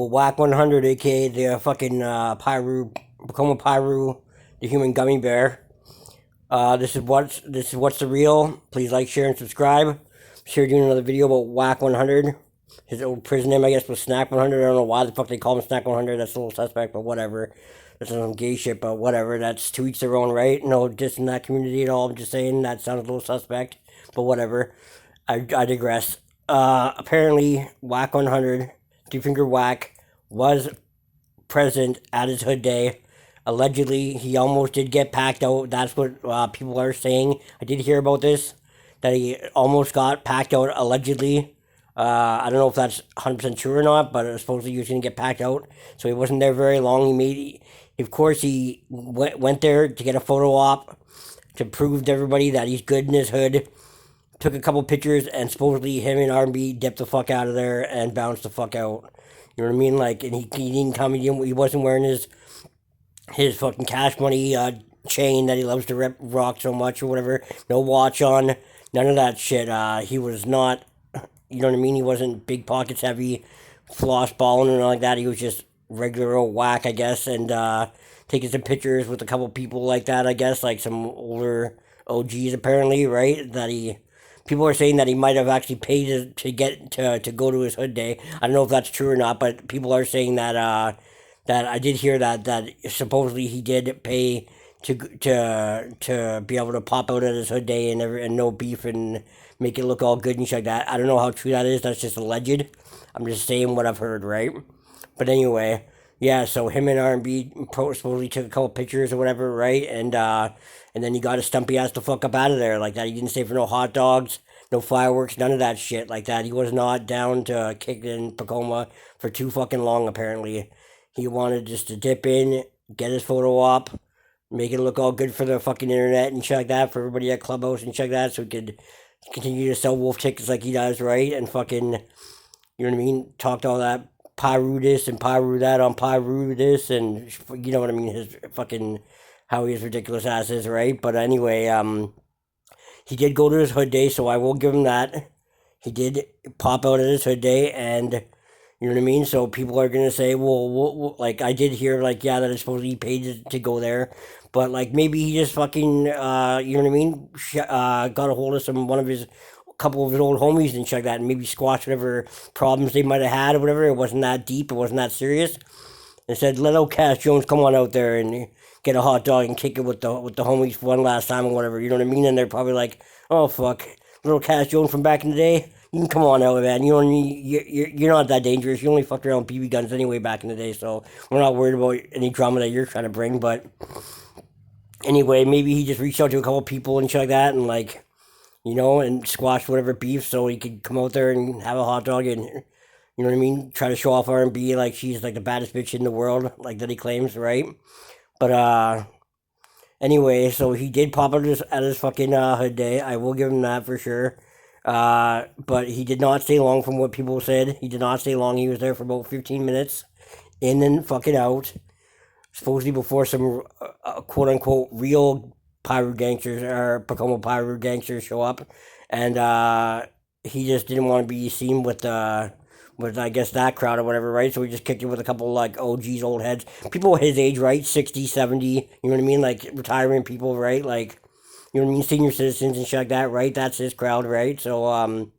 Well, Wack 100, aka the fucking Piru, Pacoma Piru, the human gummy bear. This is what's the real. Please like, share, and subscribe. Sure, doing another video about Wack 100. His old prison name, I guess, was Snack 100. I don't know why the fuck they call him Snack 100. That's a little suspect, but whatever. That's some gay shit, but whatever. That's to each their own, right? No diss in that community at all. I'm just saying that sounds a little suspect, but whatever. I digress. Apparently, Wack 100, Three Finger Wack, was present at his hood day. Allegedly, he almost did get packed out. That's what people are saying. I did hear about this, that he almost got packed out, allegedly. I don't know if that's 100% true or not, but supposedly he was going to get packed out. So he wasn't there very long. Of course, he went there to get a photo op to prove to everybody that he's good in his hood. Took a couple pictures, and supposedly him and R&B dipped the fuck out of there and bounced the fuck out. You know what I mean? Like, and he didn't come. He wasn't wearing his fucking Cash Money chain that he loves to rock so much or whatever. No watch on. None of that shit. He was not. You know what I mean? He wasn't big pockets heavy, floss balling and all like that. He was just regular old Whack, I guess, and taking some pictures with a couple people like that. I guess, like some older OGs apparently, right? People are saying that he might have actually paid to go to his hood day. I don't know if that's true or not, but people are saying that I did hear that supposedly he did pay to be able to pop out at his hood day and no beef and make it look all good and shit like that. I don't know how true that is. That's just alleged. I'm just saying what I've heard, right? But anyway, yeah. So him and R&B supposedly took a couple pictures or whatever, right? And then he got his stumpy ass the fuck up out of there like that. He didn't stay for no hot dogs, no fireworks, none of that shit like that. He was not down to kick in Pacoma for too fucking long. Apparently, he wanted just to dip in, get his photo op, make it look all good for the fucking internet and shit like that, for everybody at Clubhouse and shit like that, so he could continue to sell wolf tickets like he does, right? And fucking, you know what I mean? Talked all that Piru this and Piru that on Piru this, and you know what I mean? His fucking, how his ridiculous ass is, right? But anyway, he did go to his hood day, so I will give him that. He did pop out at his hood day, and you know what I mean? So people are going to say, well, like, I did hear, like, yeah, that it's supposed to be paid to go there. But, like, maybe he just fucking, you know what I mean? Got a hold of couple of his old homies and shit like that, and maybe squash whatever problems they might have had or whatever. It wasn't that deep. It wasn't that serious. And said, let old Cash Jones come on out there and get a hot dog and kick it with the homies for one last time or whatever. You know what I mean? And they're probably like, oh, fuck. Little Cash Jones from back in the day. You can come on out, man. You're not that dangerous. You only fucked around with BB guns anyway back in the day, so we're not worried about any drama that you're trying to bring. But anyway, maybe he just reached out to a couple people and shit like that, and like, you know, and squash whatever beef so he could come out there and have a hot dog and, you know what I mean, try to show off R&B like she's like the baddest bitch in the world, like that he claims, right? But anyway, so he did pop out at his fucking hood day. I will give him that for sure. But he did not stay long from what people said. He did not stay long. He was there for about 15 minutes, in and fucking out. Supposedly before some quote unquote real Piru gangsters or Pacoma Piru gangsters show up, and he just didn't want to be seen with I guess that crowd or whatever, right? So he just kicked it with a couple like OGs, old heads, people his age, right? 60, 70, you know what I mean? Like retiring people, right? Like, you know what I mean? Senior citizens and shit like that, right? That's his crowd, right? So,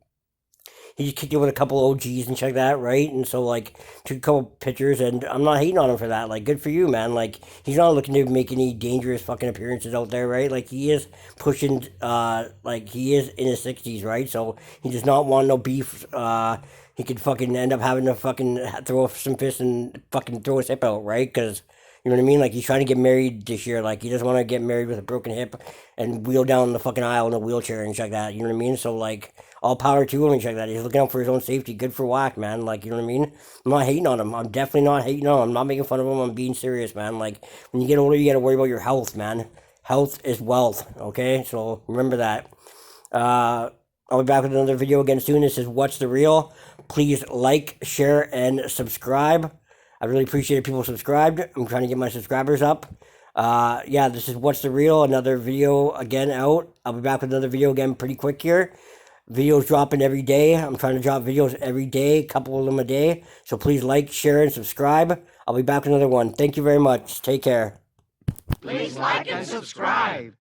he just kicked it with a couple OGs and shit like that, right? And so, like, took a couple pictures, and I'm not hating on him for that. Like, good for you, man. Like, he's not looking to make any dangerous fucking appearances out there, right? Like, he is pushing, like, he is in his 60s, right? So, he does not want no beef. He could fucking end up having to fucking throw some fists and fucking throw his hip out, right? Because, you know what I mean? Like, he's trying to get married this year. Like, he doesn't want to get married with a broken hip and wheel down the fucking aisle in a wheelchair and shit like that. You know what I mean? So, like, all power to him and shit like that. He's looking out for his own safety. Good for Wack, man. Like, you know what I mean? I'm not hating on him. I'm definitely not hating on him. I'm not making fun of him. I'm being serious, man. Like, when you get older, you got to worry about your health, man. Health is wealth, okay? So, remember that. I'll be back with another video again soon. This is What's the Real. Please like, share, and subscribe. I really appreciate it people subscribed. I'm trying to get my subscribers up. Yeah, this is What's the Real. Another video again out. I'll be back with another video again pretty quick here. Videos dropping every day. I'm trying to drop videos every day, a couple of them a day. So please like, share, and subscribe. I'll be back with another one. Thank you very much. Take care. Please like and subscribe.